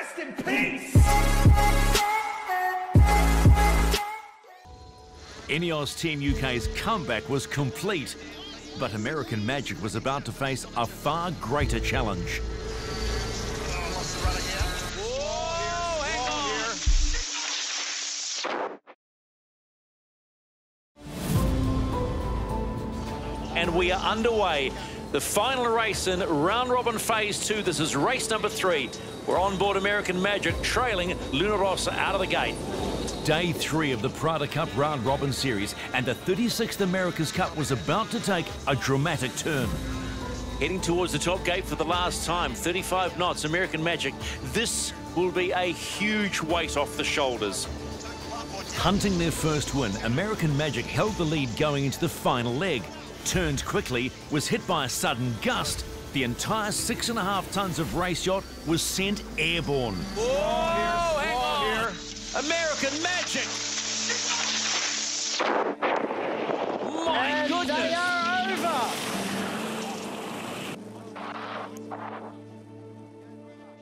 Rest in peace! Ineos Team UK's comeback was complete, but American Magic was about to face a far greater challenge. And we are underway. The final race in round robin phase 2. This is race number 3. We're on board American Magic, trailing Luna Rossa out of the gate. Day 3 of the Prada Cup round robin series, and the 36th America's Cup was about to take a dramatic turn. Heading towards the top gate for the last time, 35 knots, American Magic. This will be a huge weight off the shoulders. Hunting their first win, American Magic held the lead going into the final leg. Turned quickly, was hit by a sudden gust. The entire 6.5 tons of race yacht was sent airborne. Whoa, hang on! American Magic! My goodness! They are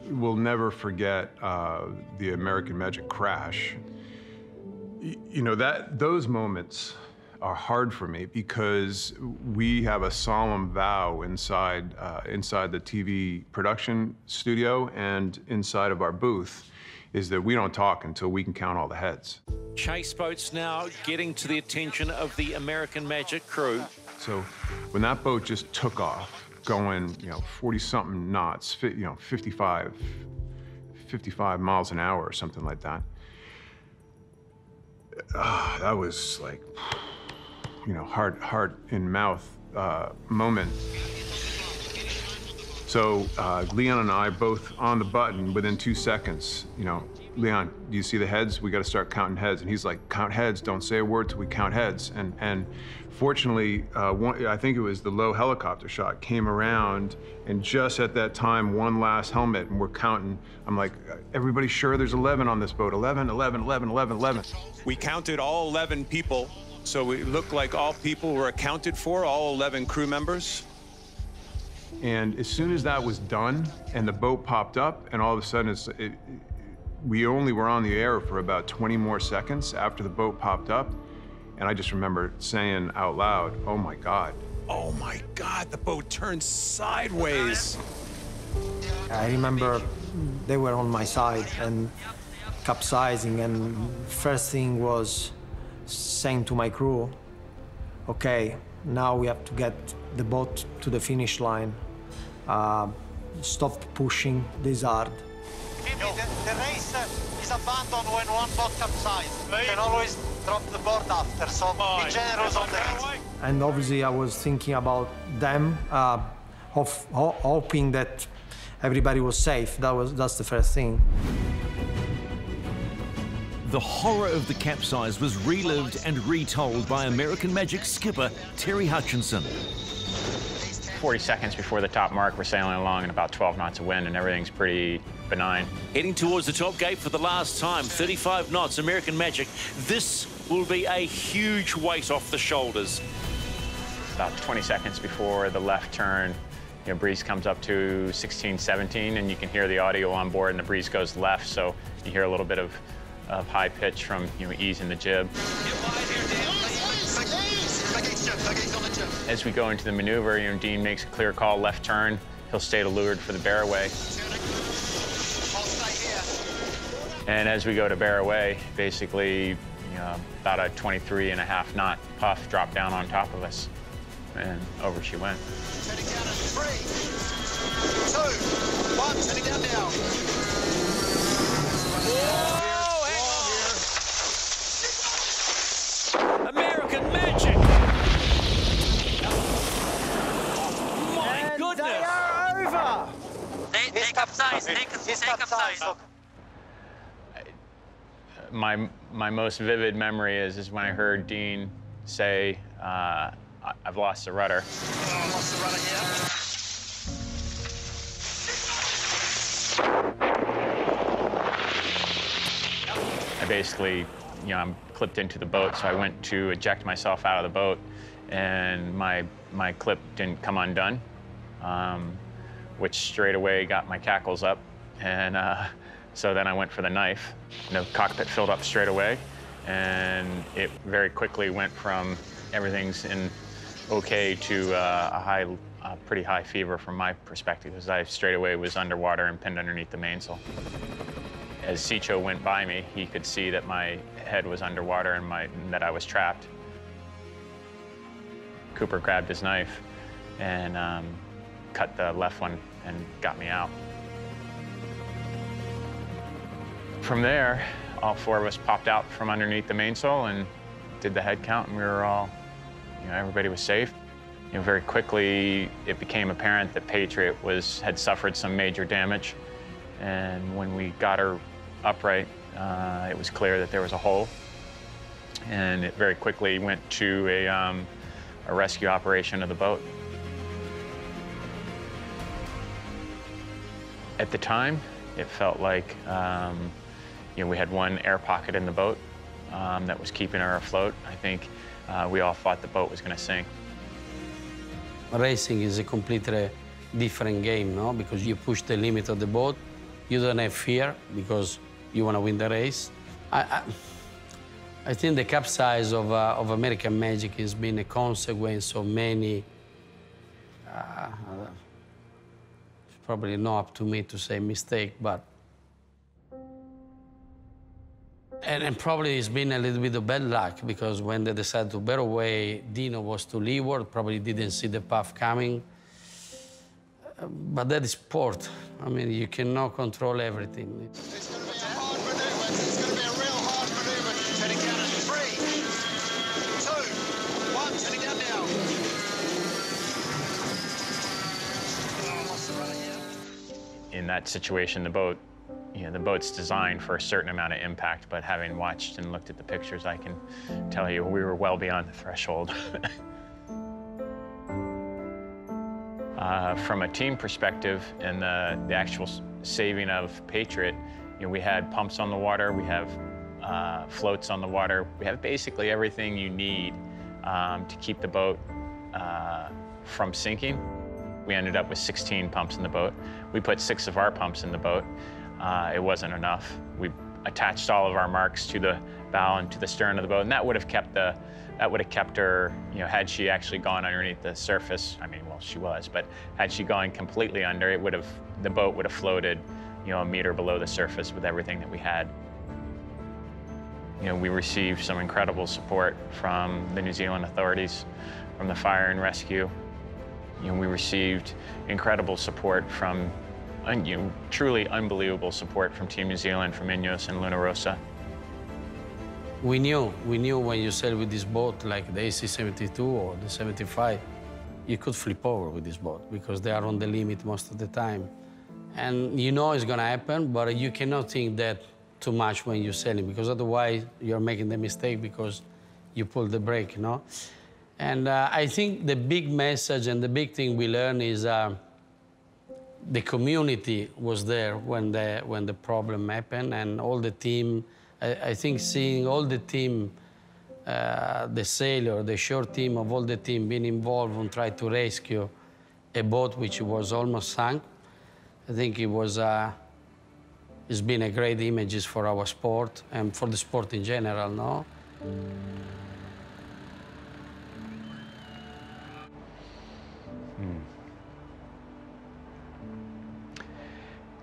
over! We'll never forget the American Magic crash. You know, those moments are hard for me because we have a solemn vow inside the TV production studio and inside of our booth is that we don't talk until we can count all the heads. Chase boats now getting to the attention of the American Magic crew. So when that boat just took off, going, 40-something knots, 55 miles an hour or something like that, that was like, heart in mouth moment. So Leon and I both on the button within 2 seconds, Leon, do you see the heads? We got to start counting heads. And he's like, count heads, don't say a word till we count heads. And fortunately, I think it was the low helicopter shot came around, and just at that time, one last helmet, and we're counting. I'm like, everybody sure there's 11 on this boat? 11, 11, 11, 11, 11. We counted all 11 people. So it looked like all people were accounted for, all 11 crew members. And as soon as that was done and the boat popped up, and all of a sudden we only were on the air for about 20 more seconds after the boat popped up. And I just remember saying out loud, oh my God. Oh my God, the boat turned sideways. I remember they were on my side and capsizing, and first thing was saying to my crew, okay, now we have to get the boat to the finish line. Stop pushing this hard. The race is abandoned when one boat capsizes. You can always drop the board after, so be generous on the hits. And obviously I was thinking about them, hoping that everybody was safe. That's the first thing. The horror of the capsize was relived and retold by American Magic skipper Terry Hutchinson. 40 seconds before the top mark, we're sailing along in about 12 knots of wind, and everything's pretty benign. Heading towards the top gate for the last time, 35 knots, American Magic. This will be a huge weight off the shoulders. About 20 seconds before the left turn, breeze comes up to 16, 17, and you can hear the audio on board, and the breeze goes left, so you hear a little bit of high pitch from easing the jib. As we go into the maneuver, Dean makes a clear call, left turn. He'll stay to leeward for the bear away. And as we go to bear away, basically, about a 23.5 knot puff dropped down on top of us, and over she went. Turning down at 3, 2, 1, turning down now. American Magic! My goodness! They are over! He's capsized. He's capsized. My most vivid memory is when I heard Dean say, I've lost the rudder. Oh, lost the rudder here. I basically, I'm clipped into the boat, so I went to eject myself out of the boat, and my clip didn't come undone, which straight away got my cackles up. And So then I went for the knife. The cockpit filled up straight away, and it very quickly went from everything's in okay to a pretty high fever from my perspective, as I straight away was underwater and pinned underneath the mainsail. As Sicho went by me, he could see that my head was underwater and that I was trapped. Cooper grabbed his knife and cut the left one and got me out. From there, all four of us popped out from underneath the mainsail and did the head count, and we were all, everybody was safe. Very quickly, it became apparent that Patriot had suffered some major damage, and when we got her upright, it was clear that there was a hole, and it very quickly went to a rescue operation of the boat. At the time, it felt like we had one air pocket in the boat that was keeping her afloat. I think we all thought the boat was going to sink. Racing is a completely different game, no? Because you push the limit of the boat. You don't have fear because you want to win the race. I think the capsize of American Magic has been a consequence of many, it's probably not up to me to say mistake, but and probably it's been a little bit of bad luck, because when they decided to bear away, Dino was to leeward, probably didn't see the path coming. But that is sport. I mean, you cannot control everything. It's going to be a hard maneuver. It's going to be a real hard maneuver. Turning down at 3, 2, 1, turning down now. In that situation, the boat's designed for a certain amount of impact, but having watched and looked at the pictures, I can tell you we were well beyond the threshold. From a team perspective and the actual saving of Patriot, we had pumps on the water, we have floats on the water, we have basically everything you need to keep the boat from sinking. We ended up with 16 pumps in the boat. We put 6 of our pumps in the boat. It wasn't enough. We attached all of our marks to the bow and to the stern of the boat, and that would have kept her, had she actually gone underneath the surface. I mean, well, she was, but had she gone completely under, the boat would have floated, a meter below the surface with everything that we had. We received some incredible support from the New Zealand authorities, from the fire and rescue. We received incredible support from, truly unbelievable support from Team New Zealand, from Ineos and Luna Rossa. We knew when you sail with this boat, like the AC-72 or the 75, you could flip over with this boat because they are on the limit most of the time. And it's going to happen, but you cannot think that too much when you're sailing, because otherwise you're making the mistake because you pull the brake, And I think the big message and the big thing we learned is the community was there when the problem happened, and all the team. I think seeing all the team, the sailor, the shore team of all the team being involved and try to rescue a boat which was almost sunk, I think it's been a great images for our sport and for the sport in general, no?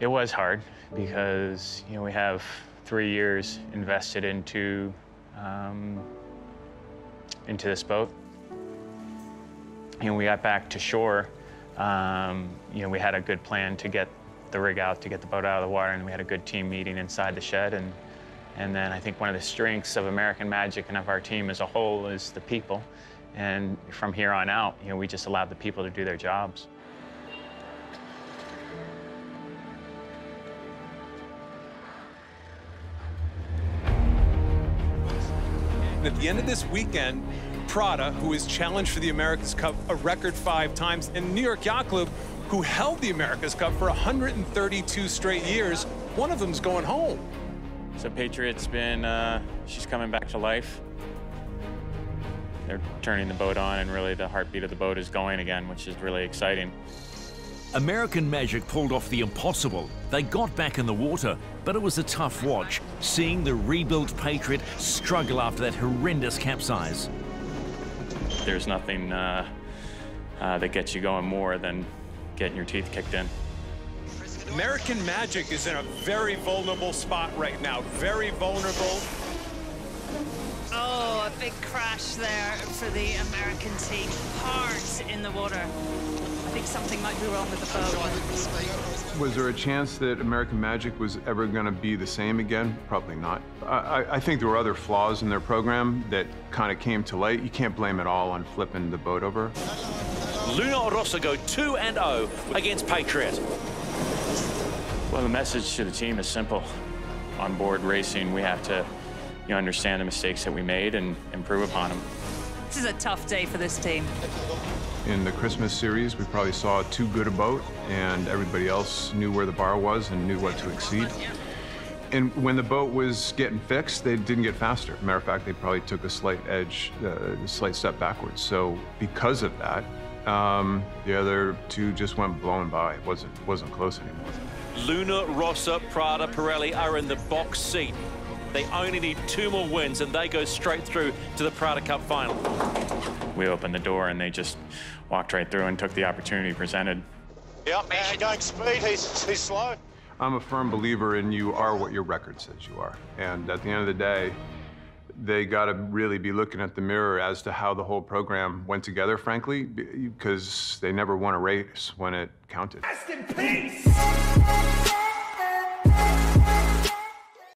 It was hard because, we have 3 years invested into this boat. We got back to shore. We had a good plan to get the rig out, to get the boat out of the water, and we had a good team meeting inside the shed. And then I think one of the strengths of American Magic and of our team as a whole is the people. And from here on out, we just allowed the people to do their jobs. At the end of this weekend, Prada, who is challenged for the America's Cup a record 5 times, and New York Yacht Club, who held the America's Cup for 132 straight years, one of them's going home. So Patriot's she's coming back to life. They're turning the boat on, and really the heartbeat of the boat is going again, which is really exciting. American Magic pulled off the impossible. They got back in the water, but it was a tough watch, seeing the rebuilt Patriot struggle after that horrendous capsize. There's nothing that gets you going more than getting your teeth kicked in. American Magic is in a very vulnerable spot right now. Very vulnerable. Oh, a big crash there for the American team. Hard in the water. I think something might be wrong with the boat. Was there a chance that American Magic was ever going to be the same again? Probably not. I think there were other flaws in their program that kind of came to light. You can't blame it all on flipping the boat over. Luna Rossa go 2-0 against Patriot. Well, the message to the team is simple. On board racing, we have to understand the mistakes that we made and improve upon them. This is a tough day for this team. In the Christmas series, we probably saw too good a boat, and everybody else knew where the bar was and knew what to exceed. And when the boat was getting fixed, they didn't get faster. Matter of fact, they probably took a slight step backwards. So because of that, the other two just went blowing by. It wasn't close anymore. Luna, Rossa, Prada, Pirelli are in the box seat. They only need 2 more wins, and they go straight through to the Prada Cup final. We opened the door, and they just walked right through and took the opportunity presented. Yep, going speed, he's slow. I'm a firm believer in you are what your record says you are. And at the end of the day, they got to really be looking at the mirror as to how the whole program went together, frankly, because they never won a race when it counted. Rest in peace!